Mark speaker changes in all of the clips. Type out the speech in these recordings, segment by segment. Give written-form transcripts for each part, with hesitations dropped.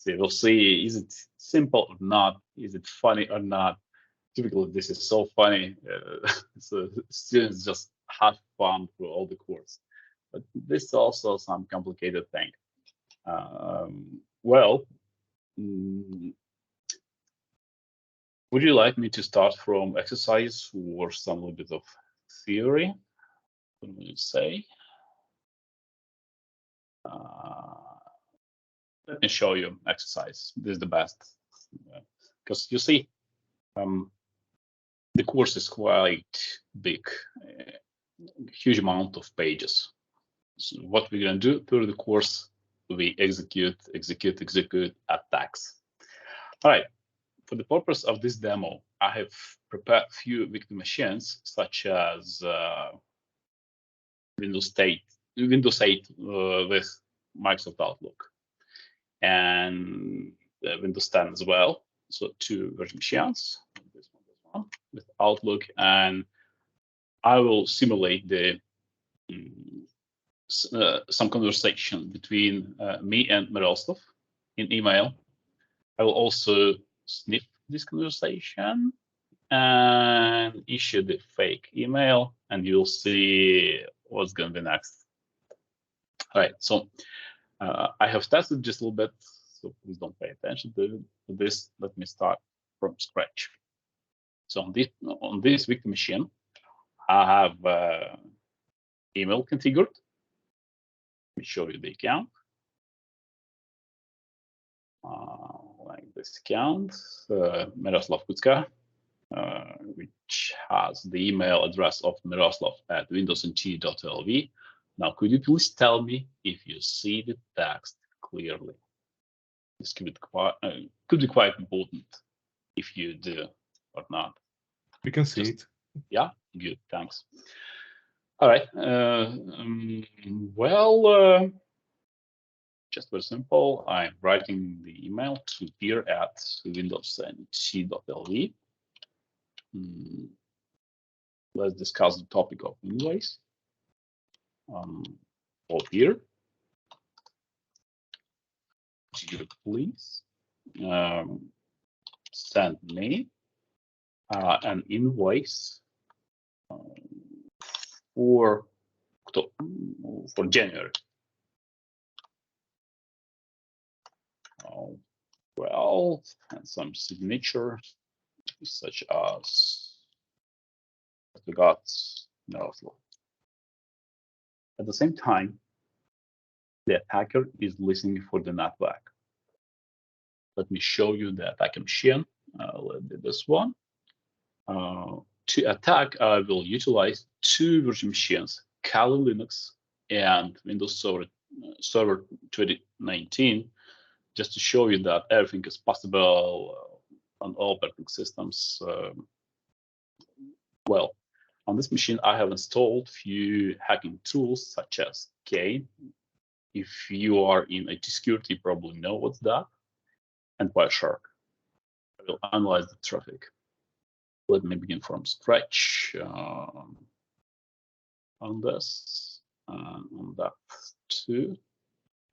Speaker 1: So we'll see, is it simple or not? Is it funny or not? Typically, this is so funny. So students just have fun through all the course. But this is also some complicated thing. Well, would you like me to start from exercise or some little bit of theory? What would you say? Let me show you exercise. This is the best, because you see, the course is quite big, huge amount of pages. So what we're going to do through the course, we execute attacks. All right. For the purpose of this demo, I have prepared a few victim machines, such as Windows 8 with Microsoft Outlook, and Windows 10 as well. So 2 virtual machines, this one with Outlook, and I will simulate the some conversation between me and Miroslav in email. I will also sniff this conversation and issue the fake email, and you'll see what's going to be next. All right, so I have tested just a little bit, so please don't pay attention to this. Let me start from scratch. So on this victim machine, I have email configured. Let me show you the account. Like this account, Miroslav Kucka, which has the email address of miroslav@windowsnt.lv. Now, could you please tell me if you see the text clearly? This could be quite important if you do or not.
Speaker 2: We can see it.
Speaker 1: Yeah, good, thanks. All right. Well, just very simple. I'm writing the email to peer@windowsnt.lv. Let's discuss the topic of invoice. Or here, please send me an invoice for January. Well, and some signature, such as we got Miroslav. At the same time, the attacker is listening for the network. Let me show you the attacker machine. Let's do this one. To attack, I will utilize 2 virtual machines, Kali Linux and Windows Server 2019, just to show you that everything is possible on all operating systems. Well, on this machine, I have installed a few hacking tools such as Kane. If you are in IT security, you probably know what's that, and Wireshark. I will analyze the traffic. Let me begin from scratch on this, on that too.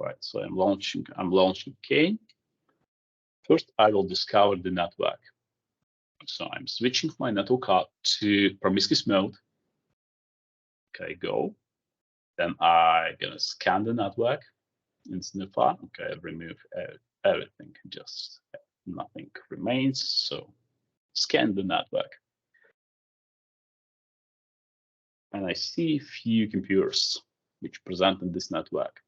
Speaker 1: Right, so I'm launching Kane. First, I will discover the network. So I'm switching my network card to promiscuous mode. Okay, go. Then I'm gonna scan the network in Sniffer. Okay, remove everything, just nothing remains. So scan the network. And I see a few computers which present in this network.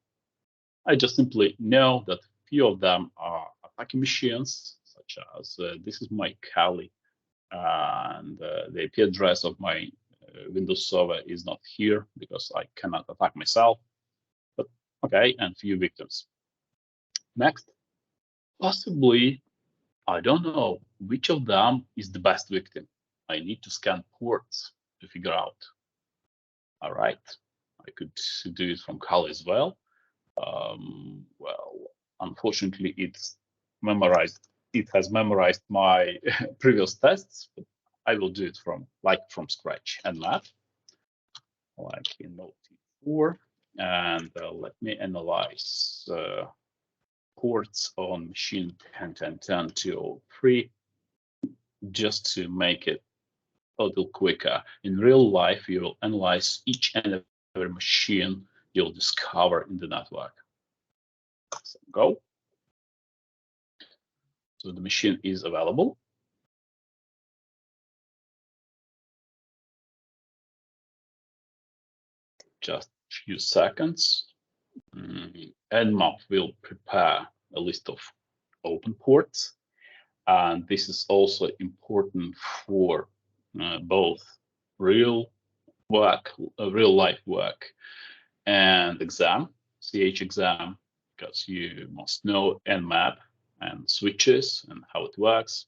Speaker 1: I just simply know that a few of them are attacking machines, such as this is my Kali, and the IP address of my Windows server is not here because I cannot attack myself. But okay, and few victims. Next, possibly, I don't know which of them is the best victim. I need to scan ports to figure out. All right, I could do it from Kali as well. Well, unfortunately, it's memorized. It has memorized my previous tests, but I will do it from scratch and math, like in Note 4. And let me analyze ports on machine 10.10.10.203 just to make it a little quicker. In real life, you will analyze each and every machine you'll discover in the network. So go. So the machine is available. Just a few seconds. Nmap will prepare a list of open ports. And this is also important for both real life work and exam, CH exam, because you must know Nmap and switches and how it works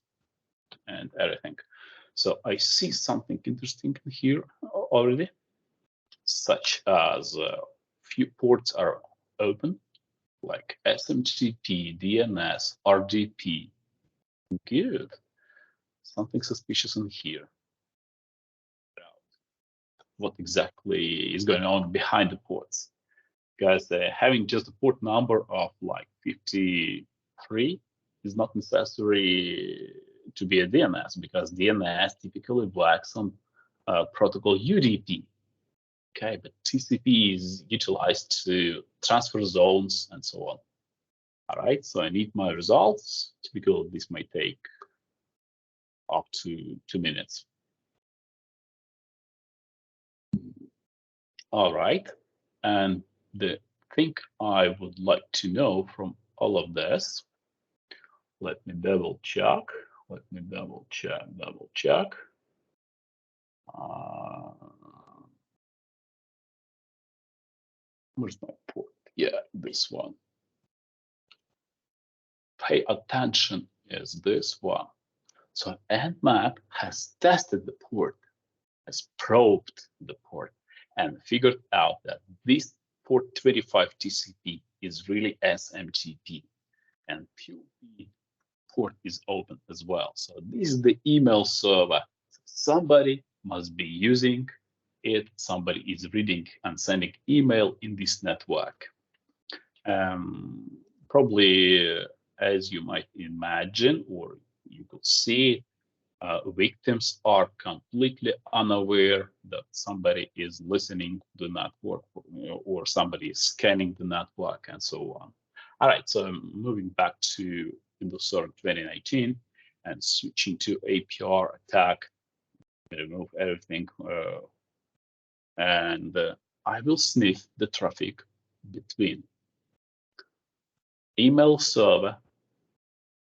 Speaker 1: and everything. So I see something interesting here already, such as few ports are open, like SMTP, DNS, RDP. Good. Something suspicious in here. What exactly is going on behind the ports? Because having just a port number of like 53 is not necessary to be a DNS, because DNS typically works on protocol UDP. Okay, but TCP is utilized to transfer zones and so on. All right, so I need my results. Typically, this may take up to 2 minutes. All right, and the thing I would like to know from all of this, let me double check. Where's my port? Yeah, this one. Pay attention, is this one. So Nmap has tested the port, has probed the port, and figured out that this port 25 TCP is really SMTP, and POP port is open as well. So this is the email server. Somebody must be using it. Somebody is reading and sending email in this network. Probably, as you might imagine, or you could see, victims are completely unaware that somebody is listening to the network, or somebody is scanning the network, and so on. All right, so I'm moving back to Windows Server 2019 and switching to APR attack. Remove everything, and I will sniff the traffic between email server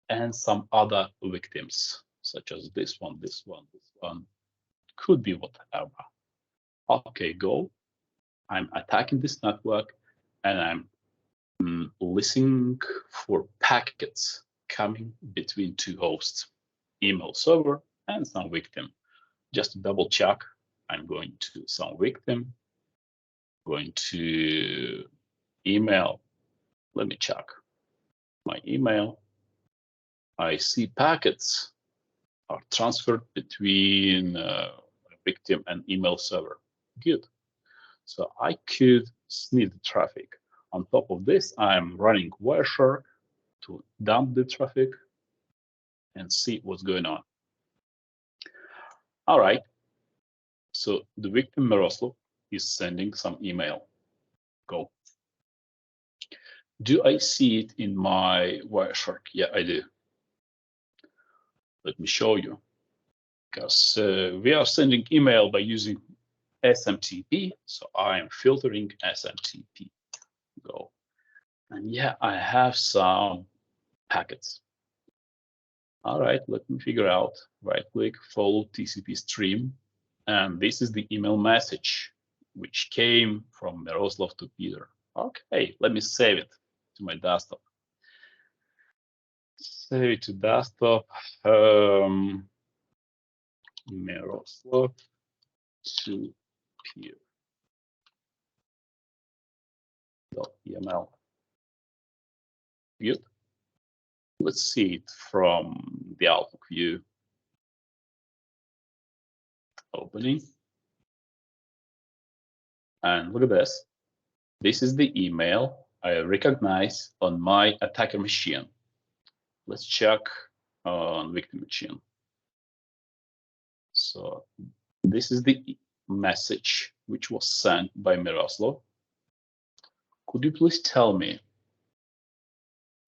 Speaker 1: and some other victims, such as this one, could be whatever. Okay, go. I'm attacking this network, and I'm listening for packets coming between two hosts, email server and some victim. Just to double check, I'm going to some victim, going to email. Let me check my email. I see packets are transferred between victim and email server. Good. So I could sniff the traffic. On top of this, I'm running Wireshark to dump the traffic and see what's going on. All right. So the victim Miroslav is sending some email. Go. Do I see it in my Wireshark? Yeah, I do. Let me show you. Because we are sending email by using SMTP, so I am filtering SMTP. Go. And yeah, I have some packets. All right, let me figure out. Right click, follow TCP stream. And this is the email message, which came from Miroslav to Peter. Okay, let me save it to my desktop. Save it to desktop. Miroslav to Peter. .yml. Good. Let's see it from the Outlook view. Opening. And look at this. This is the email I recognize on my attacker machine. Let's check on victim machine. So this is the message which was sent by Miroslav. Could you please tell me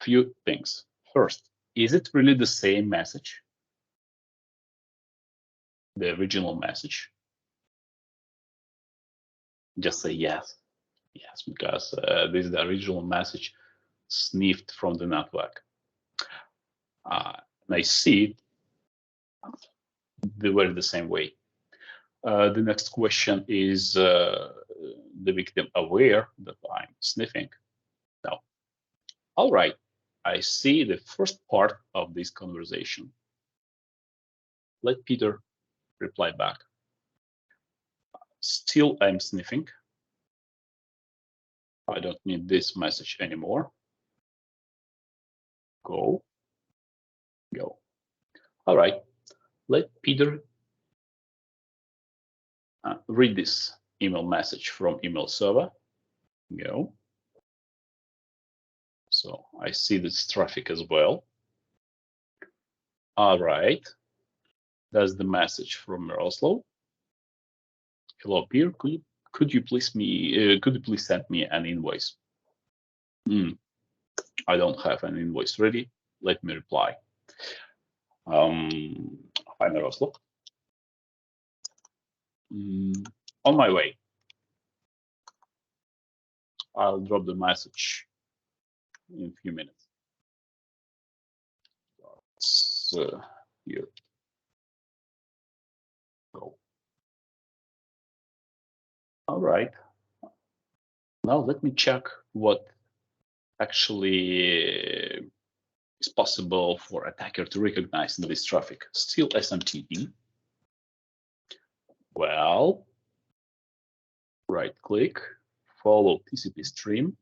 Speaker 1: a few things? First, is it really the same message? The original message? Just say yes. Yes, because this is the original message sniffed from the network. And I see the same way. The next question is the victim aware that I'm sniffing? No. All right, I see the first part of this conversation. Let Peter reply back. Still, I'm sniffing. I don't need this message anymore. Go. All right, let Peter read this email message from email server. Go. So I see this traffic as well. All right, that's the message from Miroslav. Hello, Peter. Could you please send me an invoice? I don't have an invoice ready. Let me reply. Hi, Miroslav. On my way. I'll drop the message in a few minutes. So here. Go. All right. Now let me check what actually is possible for attacker to recognize in this traffic. Still SMTP. Well, right click, follow TCP stream.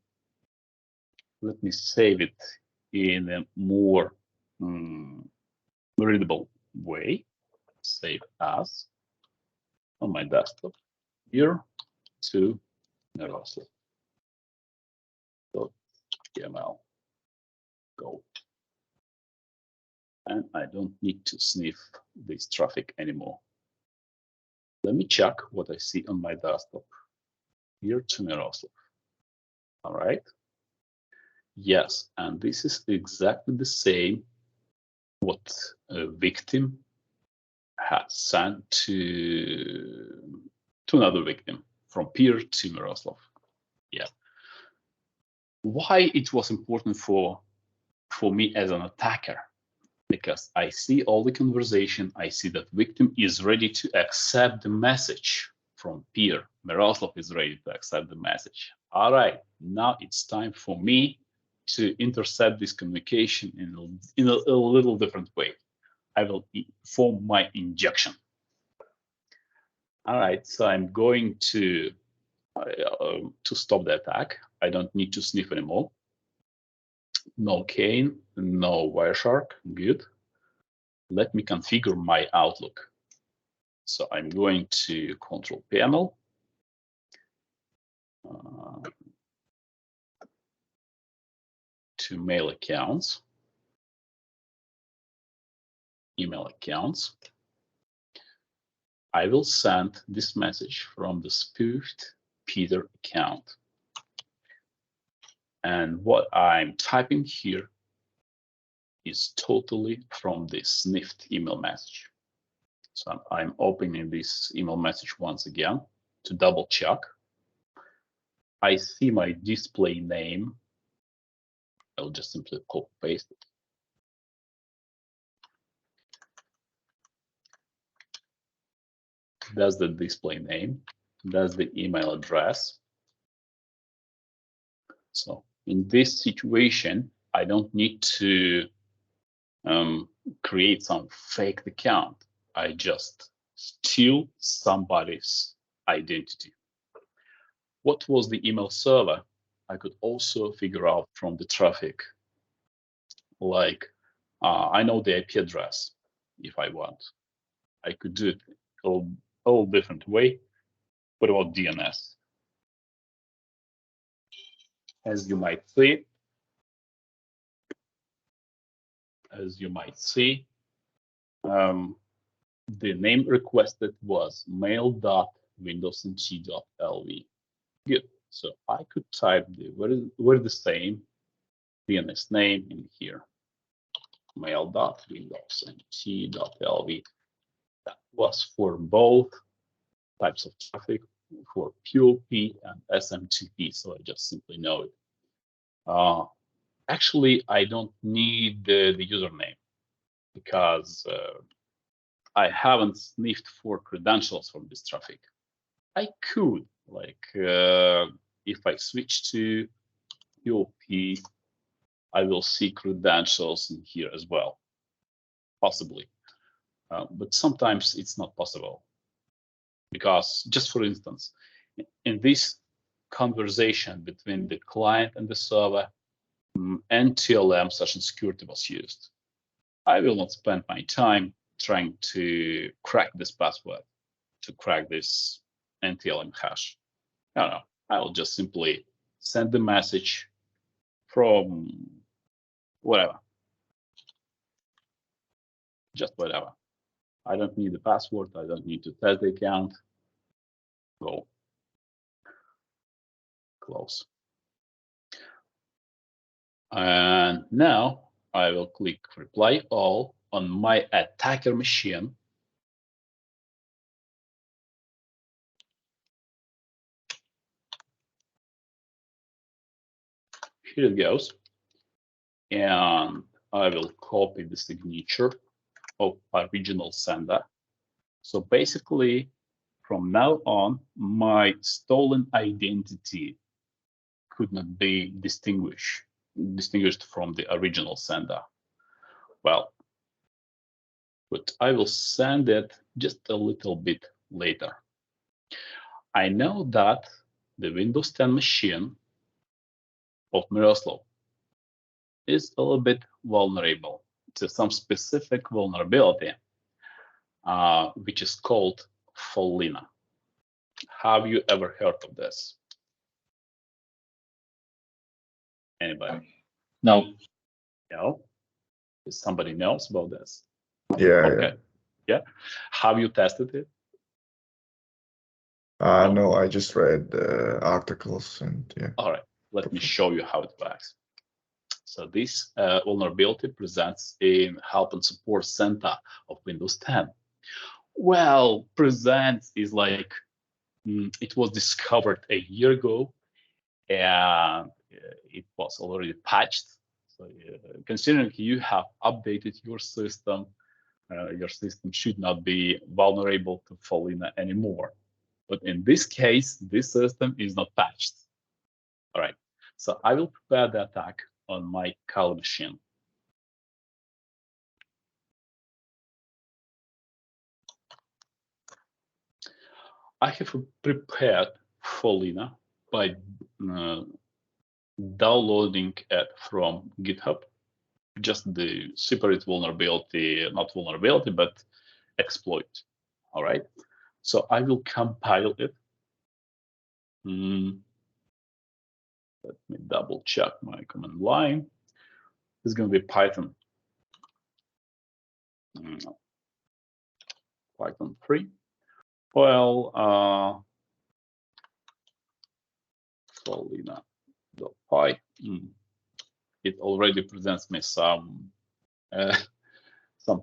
Speaker 1: Let me save it in a more readable way. Save as on my desktop here to Miroslav.html. Go. And I don't need to sniff this traffic anymore. Let me check what I see on my desktop. Here to Miroslav. All right. Yes, and this is exactly the same what a victim has sent to another victim from Peter to Miroslav. Yeah. Why it was important for me as an attacker? Because I see all the conversation, I see that victim is ready to accept the message from Peter. Miroslav is ready to accept the message. All right, now it's time for me to intercept this communication in a little different way. I will form my injection. All right, so I'm going to stop the attack. I don't need to sniff anymore. No cane, no Wireshark, good. Let me configure my Outlook. So I'm going to Control Panel. To mail accounts, email accounts. I will send this message from the spoofed Peter account. And what I'm typing here is totally from the sniffed email message. So I'm opening this email message once again to double check. I see my display name. I'll just simply copy paste it. That's the display name. That's the email address. So in this situation, I don't need to create some fake account. I just steal somebody's identity. What was the email server? I could also figure out from the traffic. Like, I know the IP address if I want. I could do it all different way. What about DNS? as you might see, the name requested was mail.windowsnt.lv. Good. So I could type the same DNS name in here, mail.windowsnt.lv. That was for both types of traffic, for POP and SMTP. So I just simply know it. Actually, I don't need the username because I haven't sniffed for credentials from this traffic. I could, like, if I switch to POP, I will see credentials in here as well, possibly. But sometimes it's not possible because, just for instance, in this conversation between the client and the server, NTLM session security was used. I will not spend my time trying to crack this password, to crack this NTLM hash. No, I will just simply send the message from whatever, just whatever. I don't need the password. I don't need to test the account. Go. Close. And now I will click reply all on my attacker machine. Here it goes. And I will copy the signature of original sender. So basically, from now on, my stolen identity could not be distinguished from the original sender. Well, but I will send it just a little bit later. I know that the Windows 10 machine of Miroslav is a little bit vulnerable to some specific vulnerability, which is called Follina. Have you ever heard of this? Anybody?
Speaker 2: No.
Speaker 1: No? Somebody knows about this?
Speaker 3: Yeah.
Speaker 1: Okay. Yeah. Have you tested it?
Speaker 3: No, I just read articles and yeah.
Speaker 1: All right. Let me show you how it works. So this vulnerability presents in Help and Support Center of Windows 10. Well, presents is like it was discovered a year ago, and it was already patched. So considering you have updated your system should not be vulnerable to Follina anymore. But in this case, this system is not patched. All right. So I will prepare the attack on my Kali machine. I have prepared Follina by downloading it from GitHub, just the separate vulnerability, not vulnerability, but exploit. All right. So I will compile it. Let me double check my command line. It's going to be Python. Python 3. Well, Follina.py. It already presents me some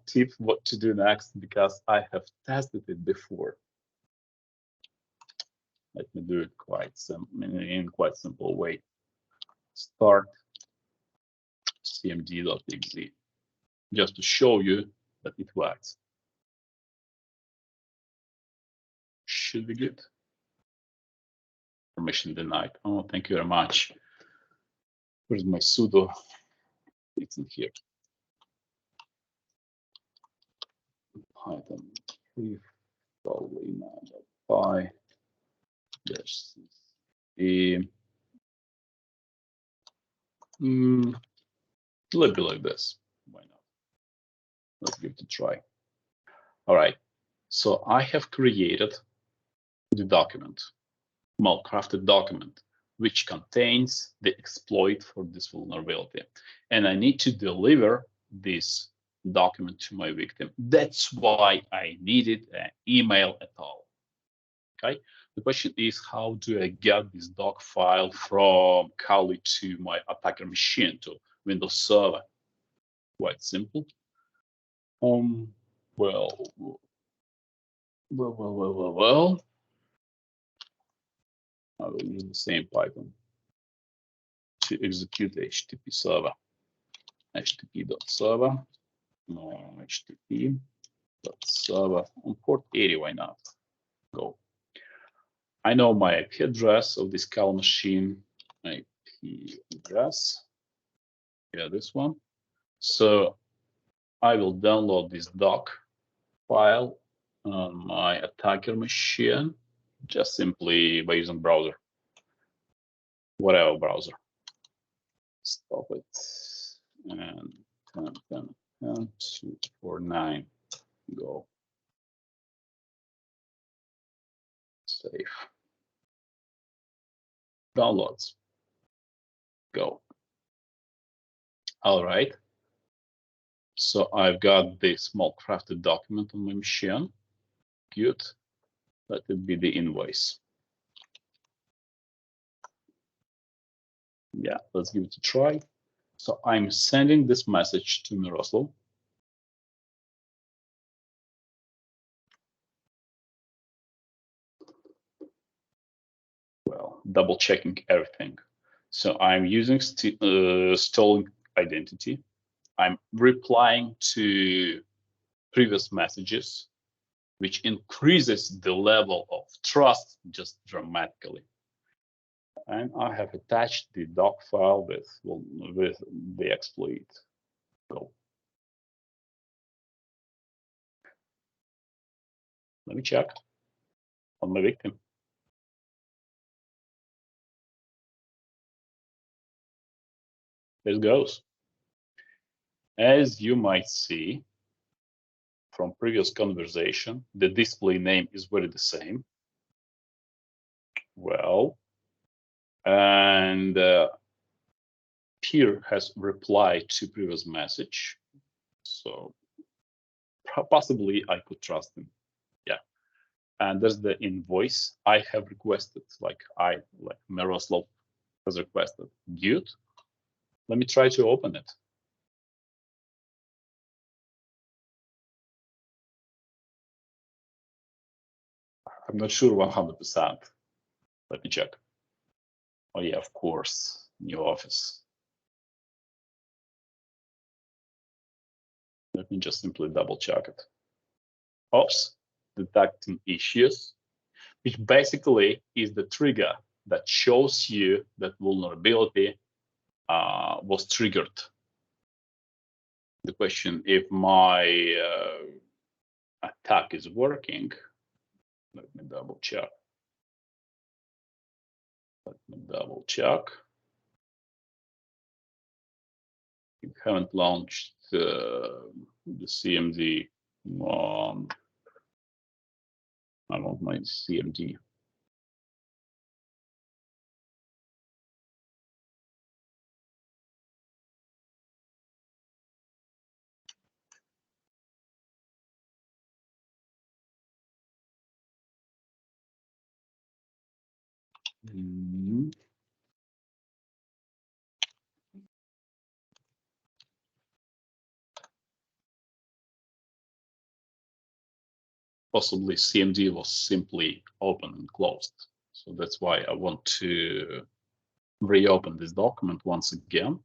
Speaker 1: tips what to do next because I have tested it before. Let me do it in quite simple way. Start cmd.exe just to show you that it works. Should be good. Permission denied. Oh, thank you very much. Where's my sudo? It's in here. Python 3 Follina.py. Yes. Let be like this. Why not? Let's give it a try. All right. So I have created the document, well-crafted document, which contains the exploit for this vulnerability. And I need to deliver this document to my victim. That's why I needed an email at all. Okay. The question is, how do I get this doc file from Kali to my attacker machine, to Windows Server? Quite simple. Well, I will use the same Python to execute HTTP server. HTTP.server, no, HTTP.server on port 80, why not? Go. I know my IP address of this Kali machine, IP address, yeah, this one. So I will download this doc file on my attacker machine, just simply by using browser, whatever browser. Stop it. And 249, go. Save. Downloads, go. All right. So I've got this small crafted document on my machine. Good. Let it be the invoice. Yeah, let's give it a try. So I'm sending this message to Miroslav. Well, double checking everything. So I'm using stolen identity. I'm replying to previous messages, which increases the level of trust just dramatically. And I have attached the doc file with the exploit. Go. Let me check on my victim. There it goes. As you might see from previous conversation, the display name is very the same. Well, and Pierre has replied to previous message, so possibly I could trust him. Yeah, and there's the invoice I have requested, like Miroslav has requested. Good. Let me try to open it. I'm not sure 100%. Let me check. Oh yeah, of course, new office. Let me just simply double check it. Oops, detecting issues, which basically is the trigger that shows you that vulnerability was triggered. The question, if my attack is working, let me double check. You haven't launched the CMD. I want my CMD. Possibly CMD was simply open and closed. So that's why I want to reopen this document once again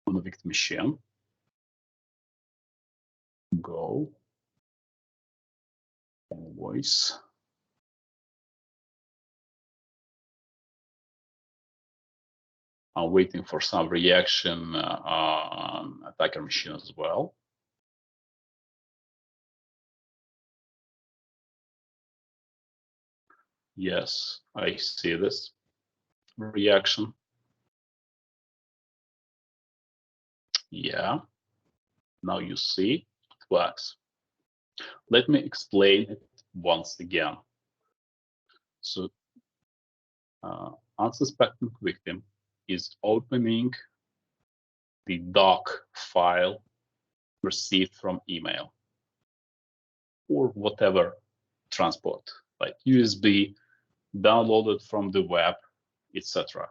Speaker 1: on the victim machine. Go. Invoice. I'm waiting for some reaction on attacker machine as well. Yes, I see this reaction. Yeah, now you see it works. Let me explain it once again. So unsuspecting victim is opening the doc file received from email or whatever transport, like USB, downloaded from the web, etc.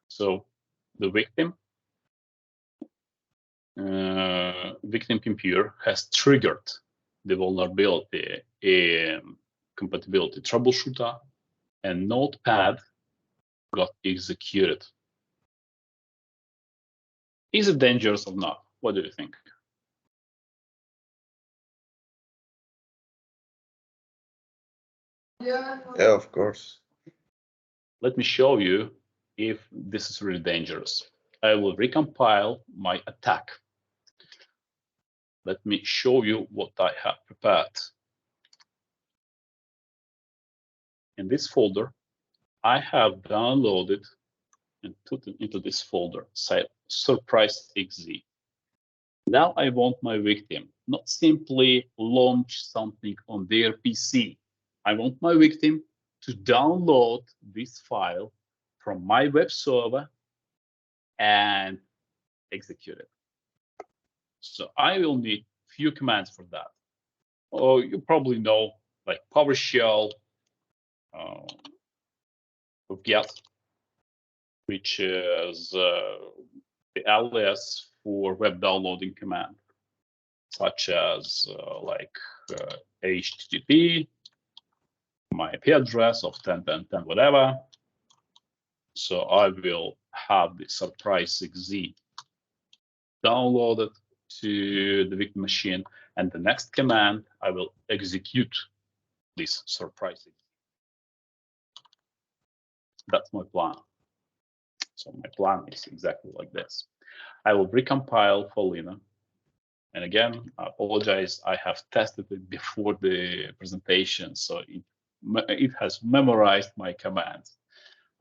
Speaker 1: So the victim computer has triggered the vulnerability in compatibility troubleshooter, and Notepad got executed. Is it dangerous or not? What do you think?
Speaker 3: Yeah, of course.
Speaker 1: Let me show you if this is really dangerous. I will recompile my attack. Let me show you what I have prepared. In this folder, I have downloaded and put it into this folder, say surprise.exe. Now I want my victim not simply launch something on their PC. I want my victim to download this file from my web server and execute it. So I will need few commands for that. Oh, you probably know, like PowerShell, get, which is the alias for web downloading command, such as HTTP, my IP address of 10.10.10, whatever. So I will have the surprise.exe downloaded to the victim machine, and the next command I will execute this surprise.exe. That's my plan. So my plan is exactly like this. I will recompile for Lena. And again, I apologize, I have tested it before the presentation, so it has memorized my commands.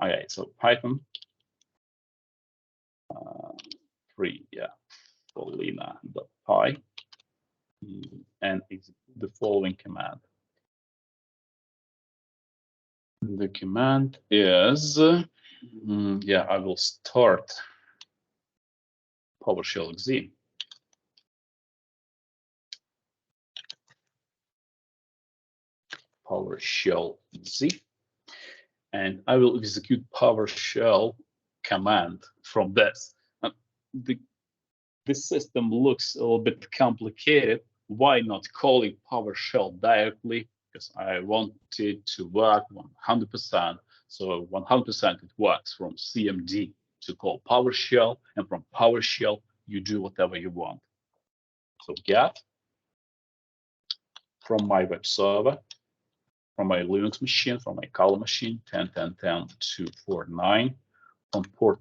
Speaker 1: Okay, so Python 3, yeah, for Lena.py, and the following command. The command is, yeah, I will start PowerShell exe. PowerShell exe, and I will execute PowerShell command from this. This system looks a little bit complicated. Why not call it PowerShell directly? Because I want it to work 100%. So 100% it works from CMD to call PowerShell, and from PowerShell you do whatever you want. So get from my web server, from my Linux machine, from my Kali machine, 10.10.10.249, on port,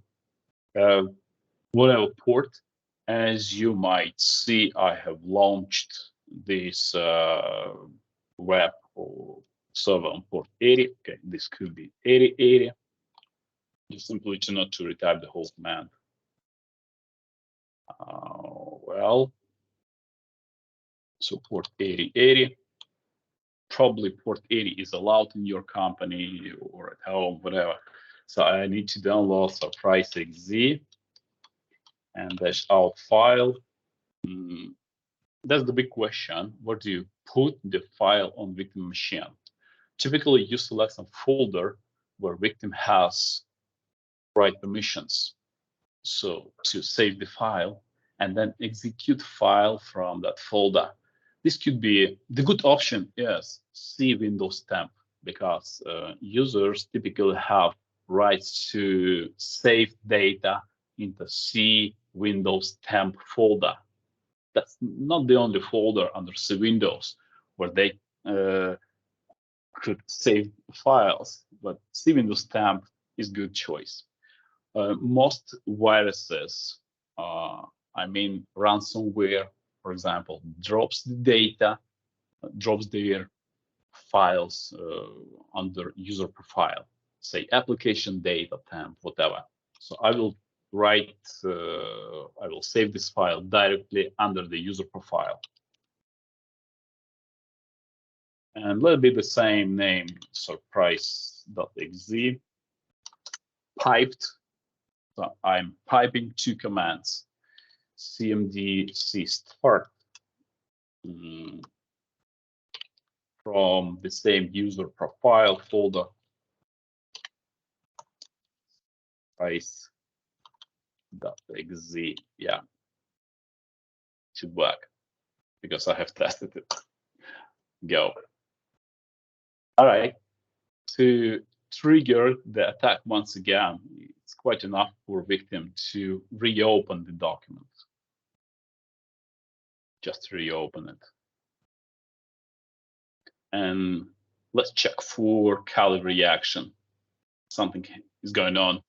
Speaker 1: whatever port. As you might see, I have launched this web or server on port 80. Okay, this could be 8080. Just simply to not to retype the whole command. Well, so port 8080. Probably port 80 is allowed in your company or at home, whatever. So I need to download surprise.exe and dash out file. That's the big question. Where do you put the file on victim machine? Typically, you select some folder where victim has right permissions. So to save the file and then execute file from that folder. This could be the good option is C Windows temp, because users typically have rights to save data in the C Windows temp folder. That's not the only folder under C Windows where they could save files, but C Windows temp is good choice. Most viruses, I mean ransomware, for example, drops the data, drops their files under user profile, say application data temp, whatever. So I will write, I will save this file directly under the user profile. And let it be the same name, surprise.exe. piped. So I'm piping two commands, cmd cstart from the same user profile folder, spice.exe, yeah, should work because I have tested it. Go. All right, to trigger the attack once again, it's quite enough for victim to reopen the document. Just reopen it. And let's check for Kali reaction. Something is going on.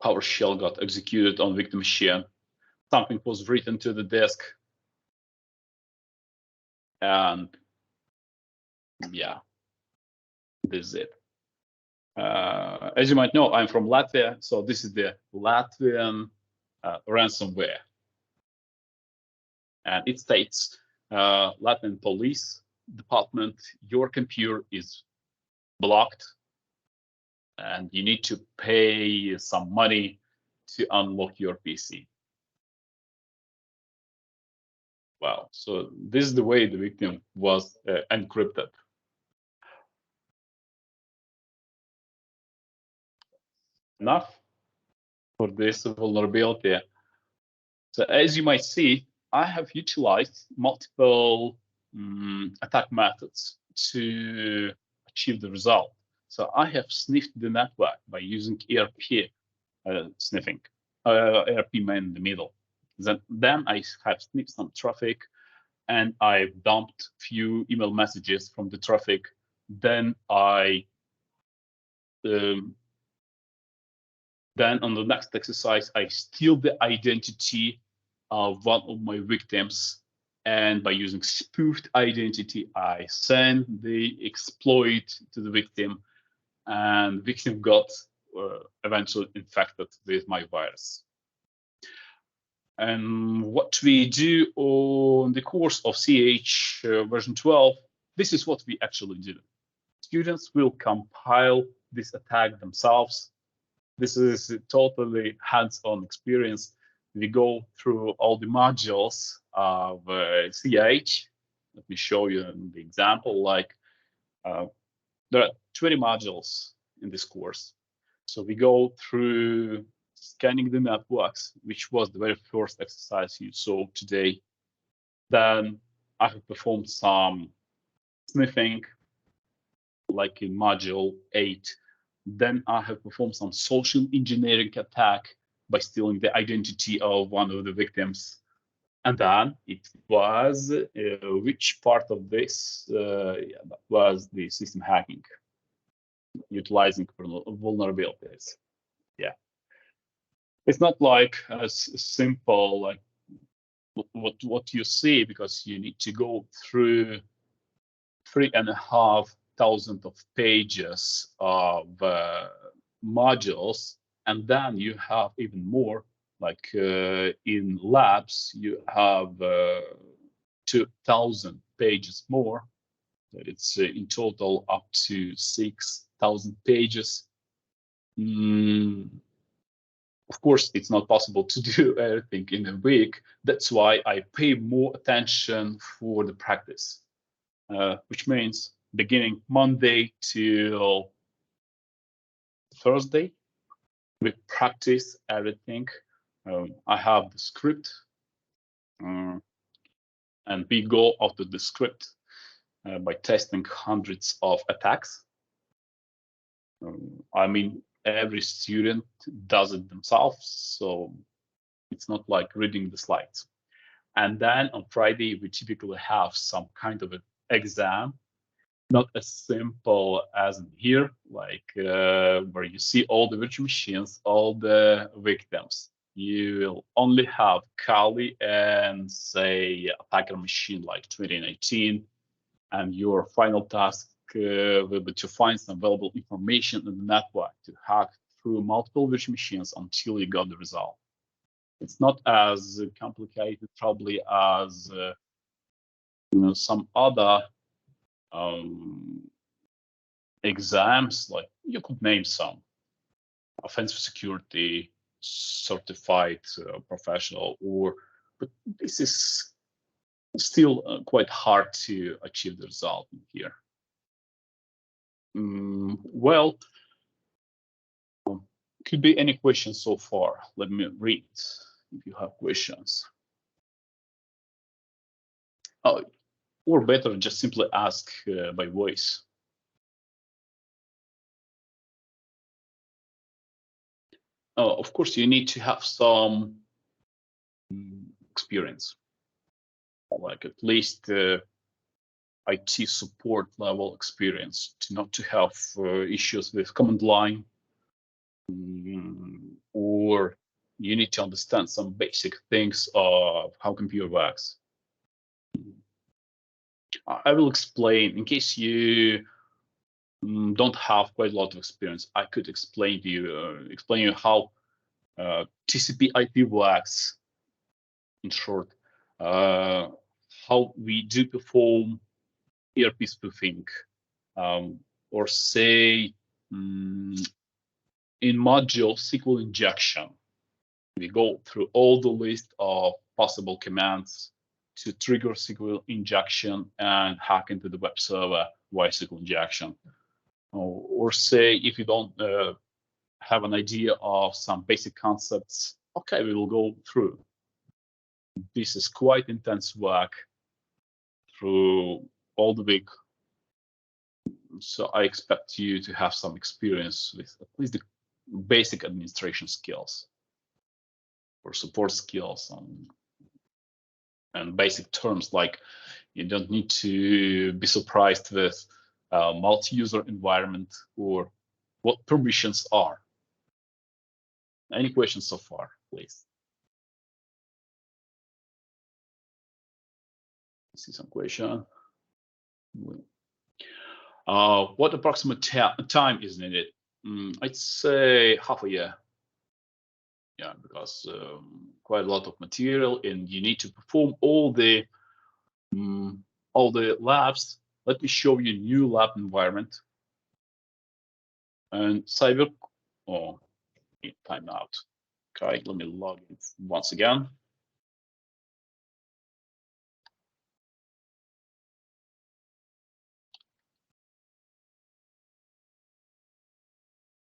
Speaker 1: PowerShell got executed on victim machine. Something was written to the disk. And yeah, this is it. As you might know, I'm from Latvia, so this is the Latvian ransomware. And it states, Latvian police department, your computer is blocked and you need to pay some money to unlock your PC. Wow, so this is the way the victim was encrypted. Enough for this vulnerability. So as you might see, I have utilized multiple attack methods to achieve the result. So I have sniffed the network by using ERP sniffing, ERP man in the middle. Then I have sniffed some traffic and I've dumped few email messages from the traffic. Then then on the next exercise, I steal the identity of one of my victims. And by using spoofed identity, I send the exploit to the victim, and the victim got eventually infected with my virus. And what we do on the course of CEH version 12, this is what we actually do. Students will compile this attack themselves. This is a totally hands-on experience. We go through all the modules of CEH. Let me show you the example. Like there are 20 modules in this course. So we go through scanning the networks, which was the very first exercise you saw today. Then I have performed some sniffing, like in module 8. Then I have performed some social engineering attack by stealing the identity of one of the victims. And then it was which part of this? Yeah, that was the system hacking, utilizing vulnerabilities. Yeah, it's not like as simple like what you see, because you need to go through 3,500 of pages of modules, and then you have even more. Like in labs, you have 2,000 pages more. It's in total up to 6,000 pages. Of course, it's not possible to do everything in a week. That's why I pay more attention for the practice, which means beginning Monday till Thursday, we practice everything. I have the script, and we go after the script by testing hundreds of attacks. I mean, every student does it themselves, so it's not like reading the slides. And then on Friday, we typically have some kind of an exam, not as simple as in here, like where you see all the virtual machines, all the victims. You will only have Kali and say attacker machine like 2019, and your final task will be to find some valuable information in the network to hack through multiple virtual machines until you got the result. It's not as complicated probably as some other exams, like you could name some: offensive security, certified professional, but this is still quite hard to achieve the result in here. Well, could be any questions so far. Let me read if you have questions. Oh, or better, just simply ask by voice. Of course, you need to have some experience, like at least IT support level experience, not to have issues with command line, or you need to understand some basic things of how computer works. I will explain in case you don't have quite a lot of experience. I could explain to you how TCP/IP works. In short, how we do perform ERP spoofing, or say in module SQL injection, we go through all the list of possible commands to trigger SQL injection and hack into the web server via SQL injection. Or say if you don't have an idea of some basic concepts, okay, we will go through. This is quite intense work through all the week. So I expect you to have some experience with at least the basic administration skills or support skills and basic terms, like you don't need to be surprised with multi-user environment or what permissions are. Any questions so far, please? I see some question. What approximate time is needed? I'd say half a year. Yeah, because quite a lot of material, and you need to perform all the labs. Let me show you a new lab environment. And cyber. Oh, timeout. Okay, let me log in once again.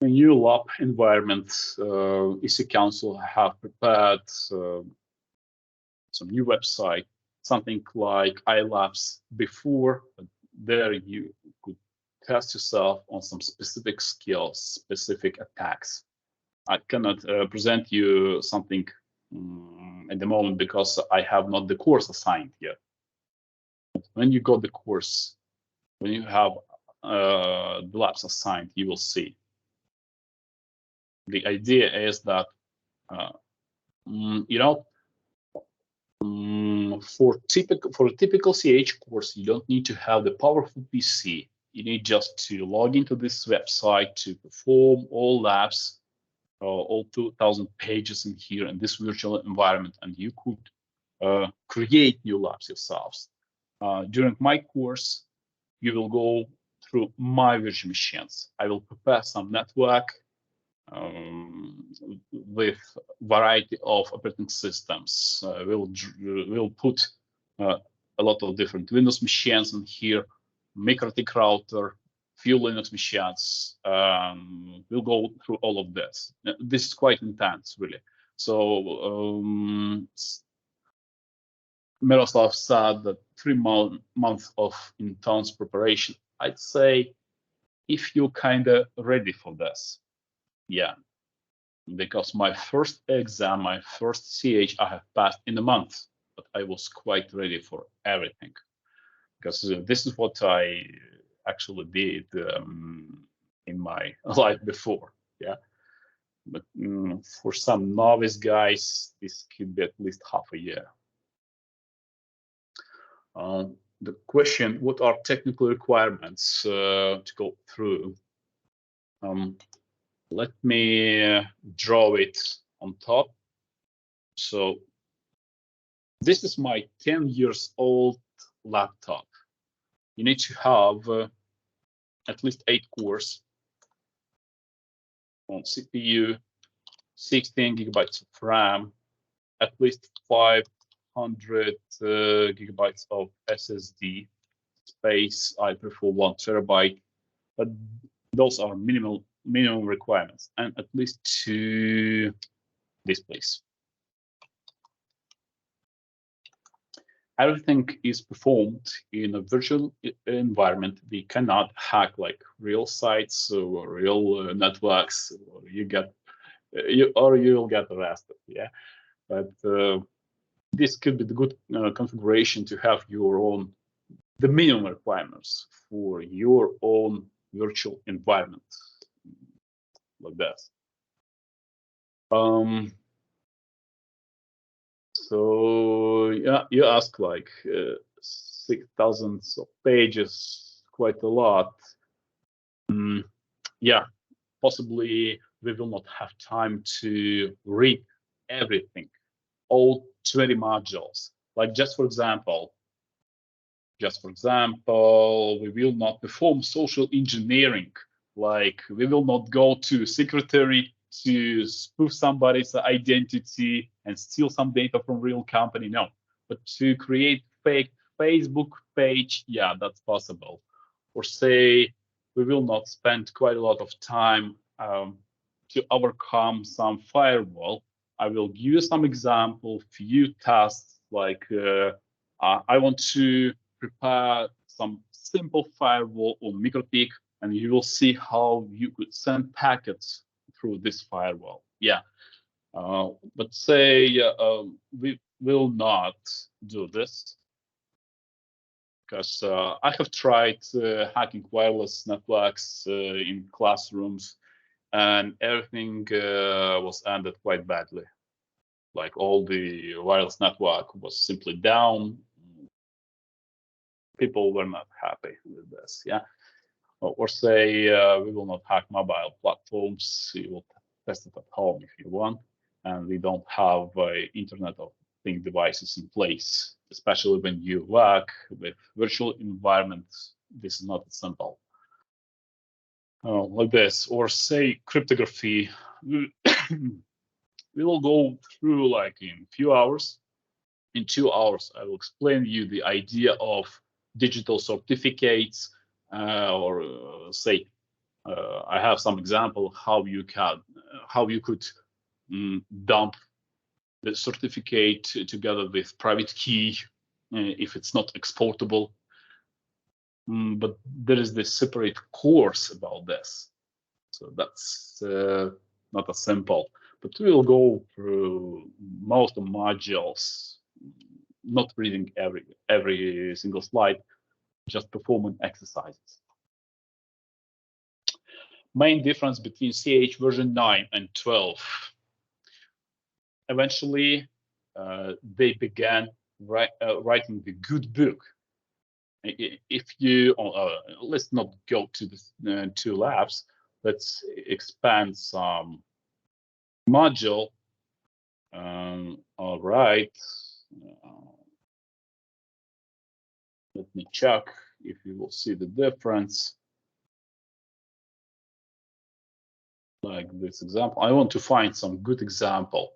Speaker 1: A new lab environment. EC Council have prepared some new website, something like iLabs before. There you could test yourself on some specific skills, specific attacks. I cannot present you something at the moment because I have not the course assigned yet. When you got the course, when you have the labs assigned, you will see. The idea is that, for a typical CEH course, you don't need to have the powerful PC. You need just to log into this website to perform all labs, all 2,000 pages in here in this virtual environment, and you could create new labs yourselves. During my course, you will go through my virtual machines. I will prepare some network with variety of operating systems. We'll put a lot of different Windows machines in here, MikroTik router, few Linux machines. We'll go through all of this. This is quite intense, really. So Miroslav said that 3 months of intense preparation. I'd say if you're kind of ready for this, yeah, because my first exam, my first CH, I have passed in a month, but I was quite ready for everything, because this is what I actually did in my life before. Yeah, but for some novice guys, this could be at least half a year. The question: what are technical requirements to go through? Let me draw it on top. So this is my 10 years old laptop. You need to have at least 8 cores on CPU, 16 gigabytes of RAM, at least 500 gigabytes of SSD space. I prefer 1 terabyte, but those are minimum requirements, and at least 2 displays. Everything is performed in a virtual environment. We cannot hack like real sites or real networks, or you'll get arrested. Yeah, but this could be the good configuration to have the minimum requirements for your own virtual environment, like this. So yeah, you ask like 6,000 pages, quite a lot. Yeah, possibly we will not have time to read everything, all 20 modules. Like just for example, we will not perform social engineering. Like we will not go to secretary to spoof somebody's identity and steal some data from real company. No, but to create fake Facebook page, yeah, that's possible. Or say we will not spend quite a lot of time to overcome some firewall. I will give you some example, few tasks like I want to prepare some simple firewall or MicroPic, and you will see how you could send packets through this firewall. Yeah, but say we will not do this because I have tried hacking wireless networks in classrooms, and everything was ended quite badly. Like all the wireless network was simply down. People were not happy with this. Yeah. Or say we will not hack mobile platforms. You will test it at home if you want, and we don't have Internet of Things devices in place, especially when you work with virtual environments. This is not simple. Like this, or say cryptography. We will go through like in few hours. In 2 hours, I will explain you the idea of digital certificates, or say I have some example how you could dump the certificate together with private key if it's not exportable. But there is this separate course about this, so that's not as simple. But we will go through most of the modules, not reading every single slide, just performing exercises. Main difference between CEH version 9 and 12. Eventually, they began writing the good book. If you, let's not go to the 2 labs, let's expand some module. All right. Let me check if you will see the difference. Like this example, I want to find some good example.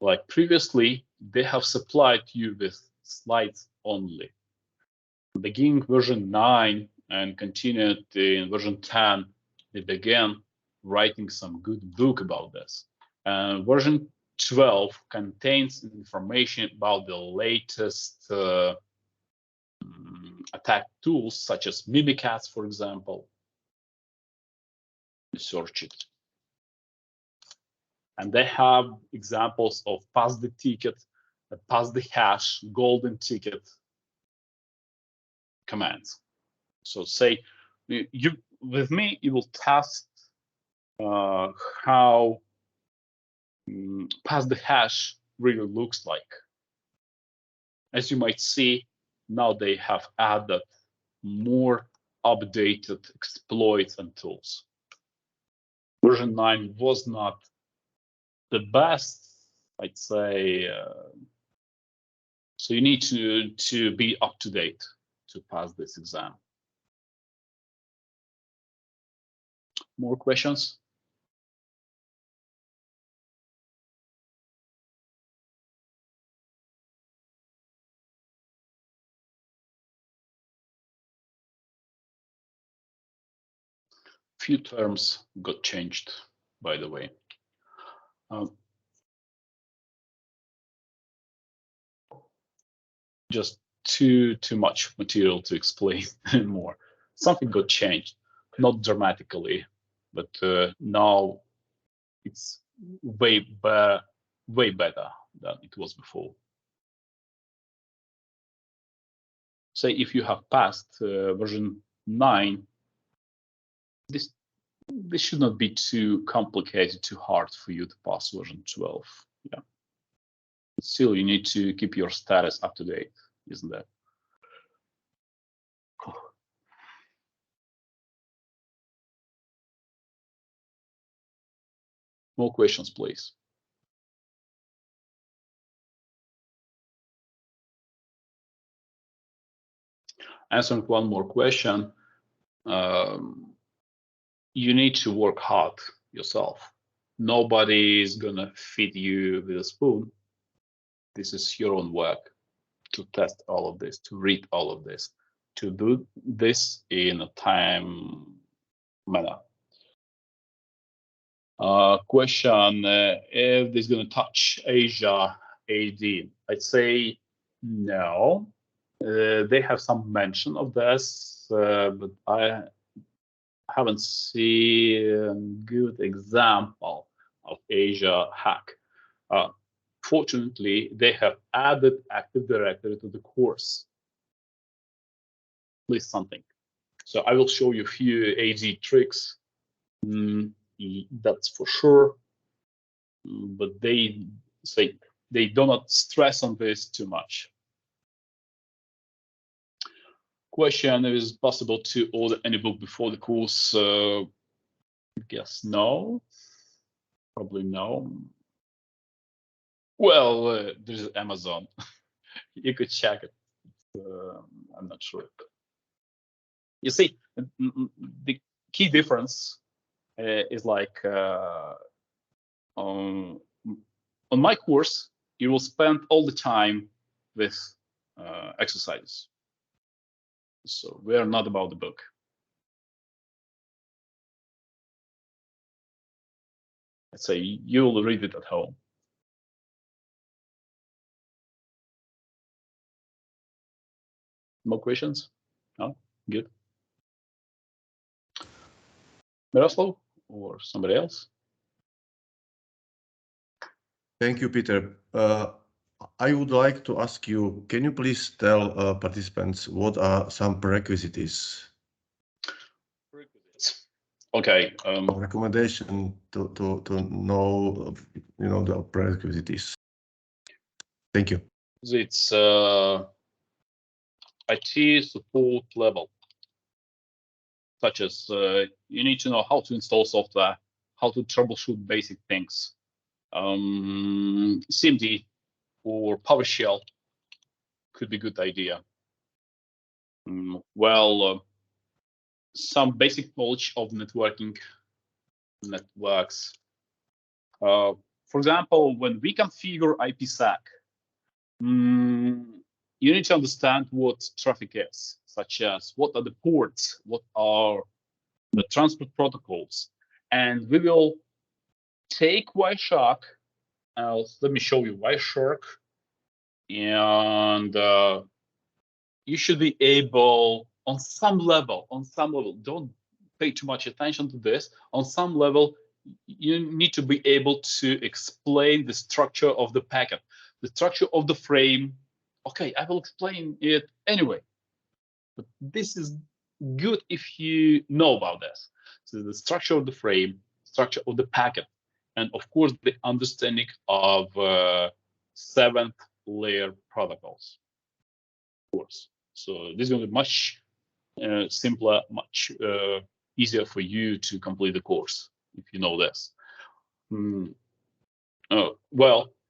Speaker 1: Like previously, they have supplied you with slides only. Beginning version 9 and continued in version 10, they began writing some good book about this. Version 12 contains information about the latest attack tools, such as Mimikatz, for example. Search it. And they have examples of pass the ticket, pass the hash, golden ticket commands. So say with me, you will test how pass the hash really looks like. As you might see, now they have added more updated exploits and tools. Version 9 was not the best, I'd say. So you need to be up to date to pass this exam. More questions? Few terms got changed, by the way. Just too much material to explain more. Something got changed, not dramatically, but now it's way better than it was before. Say if you have passed version 9, this should not be too complicated, too hard for you to pass version 12. Yeah. Still, you need to keep your status up to date, isn't that? More questions, please. Answering one more question. You need to work hard yourself. Nobody is gonna feed you with a spoon. This is your own work to test all of this, to read all of this, to do this in a time manner. Question, if this is going to touch Asia AD, I'd say no. They have some mention of this, but I haven't seen a good example of Asia hack. Fortunately, they have added Active Directory to the course. At least something. So I will show you a few AD tricks. That's for sure. But they say they do not stress on this too much. Question, is it possible to order any book before the course? I guess no. Probably no. Well, there's Amazon. You could check it. I'm not sure. You see, the key difference is like on my course, you will spend all the time with exercises. So we are not about the book. Let's say you will read it at home. More questions? No? Good. Miroslav or somebody else?
Speaker 2: Thank you, Peter. I would like to ask you, can you please tell participants what are some prerequisites?
Speaker 1: Okay.
Speaker 2: Recommendation to know, the prerequisites. Thank you.
Speaker 1: It's IT support level, such as you need to know how to install software, how to troubleshoot basic things. CMD or PowerShell could be a good idea. Some basic knowledge of networking, networks. For example, when we configure IPsec, you need to understand what traffic is, such as what are the ports, what are the transport protocols, and we will take Wireshark. Let me show you Wireshark, and you should be able, on some level, don't pay too much attention to this. On some level, you need to be able to explain the structure of the packet, the structure of the frame. Okay, I will explain it anyway. But this is good if you know about this. So the structure of the frame, structure of the packet, and of course the understanding of 7th layer protocols. Of course. So this is going to be much simpler, much easier for you to complete the course if you know this.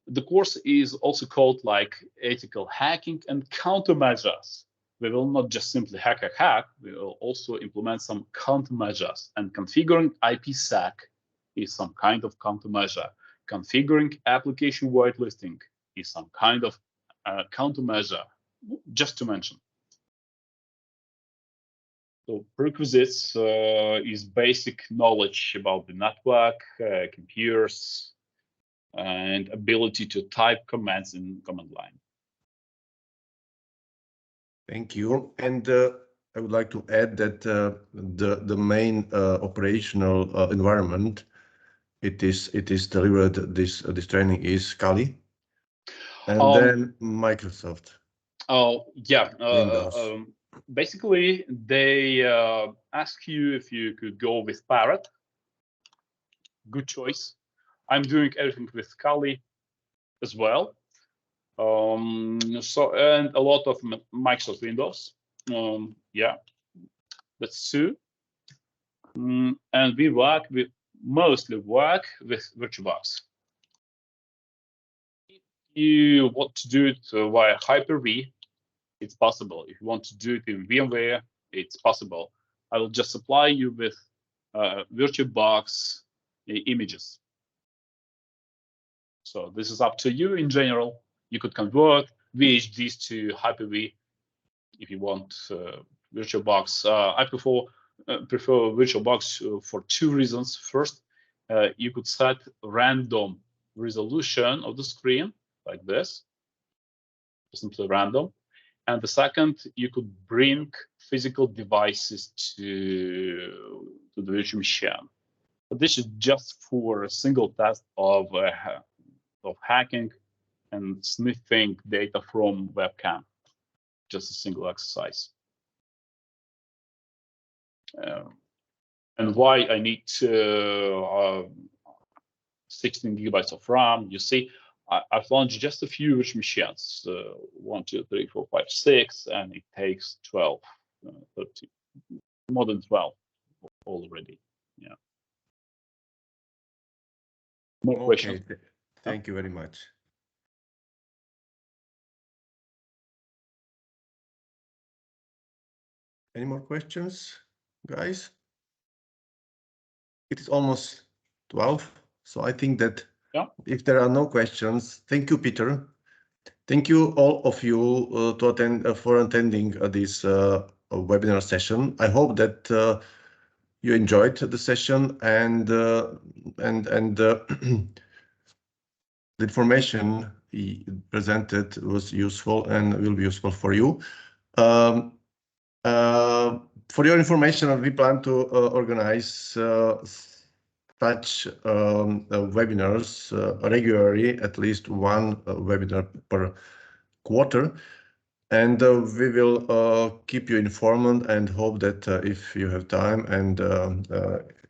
Speaker 1: The course is also called like ethical hacking and countermeasures. we will not just simply hack. We will also implement some countermeasures, and configuring IPsec is some kind of countermeasure. Configuring application whitelisting is some kind of countermeasure, just to mention. So prerequisites is basic knowledge about the network, computers, and ability to type commands in command line.
Speaker 2: Thank you. And I would like to add that the main operational environment it is delivered this training is Kali, and then Microsoft.
Speaker 1: Oh yeah.
Speaker 2: Windows.
Speaker 1: Basically, they ask you if you could go with Parrot. Good choice. I'm doing everything with Kali as well. So and a lot of Microsoft Windows. Yeah, that's true. And we mostly work with VirtualBox. If you want to do it via Hyper-V, it's possible. If you want to do it in VMware, it's possible. I will just supply you with VirtualBox images. So this is up to you in general. You could convert VHDs to Hyper-V if you want VirtualBox. I prefer VirtualBox for two reasons. First, you could set random resolution of the screen like this, simply random. And the second, you could bring physical devices to the virtual machine. But this is just for a single test of hacking and sniffing data from webcam. Just a single exercise. And why I need 16 gigabytes of RAM? You see, I've launched just a few virtual machines, 1, 2, 3, 4, 5, 6, and it takes 12, 13, more than 12 already. Yeah. More questions?
Speaker 2: Thank you very much. Any more questions, guys? It is almost 12, so I think that if there are no questions, thank you, Peter. Thank you all of you for attending this webinar session. I hope that you enjoyed the session and the information presented was useful and will be useful for you. For your information, we plan to organize such webinars regularly, at least one webinar per quarter. And we will keep you informed and hope that if you have time and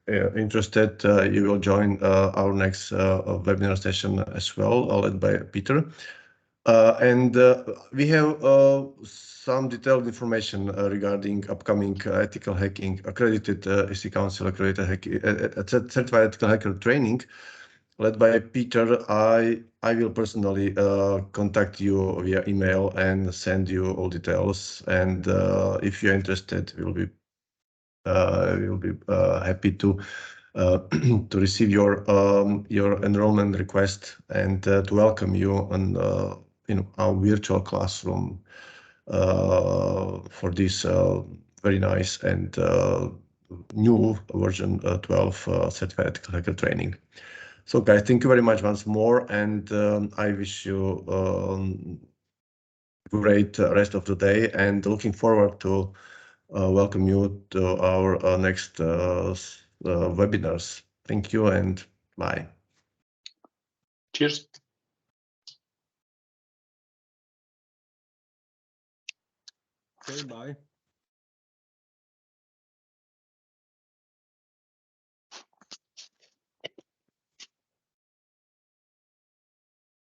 Speaker 2: interested, you will join our next webinar session as well, led by Peter. And we have some detailed information regarding upcoming ethical hacking, accredited EC Council accredited certified ethical hacker training, led by Peter. I will personally contact you via email and send you all details. And if you're interested, we'll be happy to receive your enrollment request and to welcome you on our virtual classroom for this very nice and new version 12 certified ethical hacker training. So guys, thank you very much once more, and I wish you great rest of the day, and looking forward to welcome you to our next webinars. Thank you and bye.
Speaker 1: Cheers.
Speaker 2: Okay, bye.